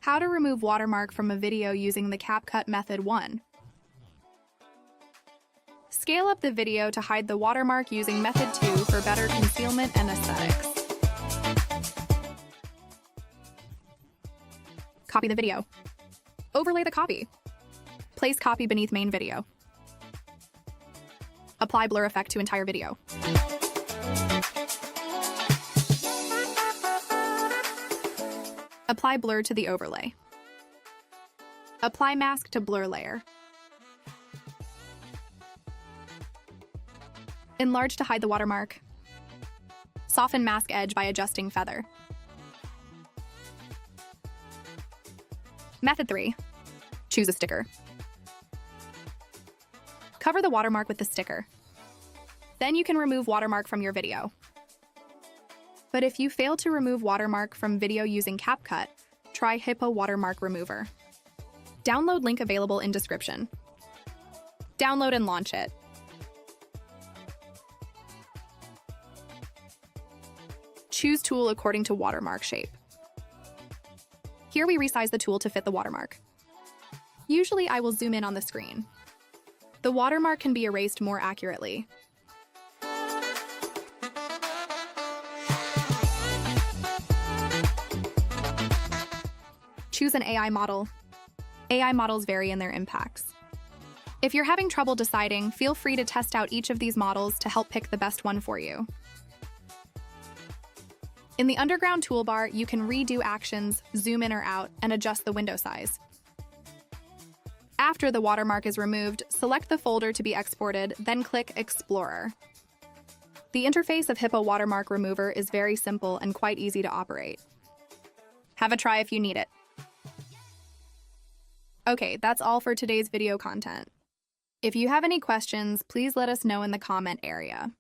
How to remove watermark from a video using the CapCut method 1. Scale up the video to hide the watermark using method 2 for better concealment and aesthetics. Copy the video. Overlay the copy. Place copy beneath main video. Apply blur effect to entire video. Apply blur to the overlay. Apply mask to blur layer. Enlarge to hide the watermark. Soften mask edge by adjusting feather. Method 3. Choose a sticker. Cover the watermark with the sticker. Then you can remove watermark from your video. But if you fail to remove watermark from video using CapCut, try Hica Watermark Remover. Download link available in description. Download and launch it. Choose tool according to watermark shape. Here we resize the tool to fit the watermark. Usually I will zoom in on the screen. The watermark can be erased more accurately. Choose an AI model. AI models vary in their impacts. If you're having trouble deciding, feel free to test out each of these models to help pick the best one for you. In the underground toolbar, you can redo actions, zoom in or out, and adjust the window size. After the watermark is removed, select the folder to be exported, then click Explorer. The interface of Hica Watermark Remover is very simple and quite easy to operate. Have a try if you need it. Okay, that's all for today's video content. If you have any questions, please let us know in the comment area.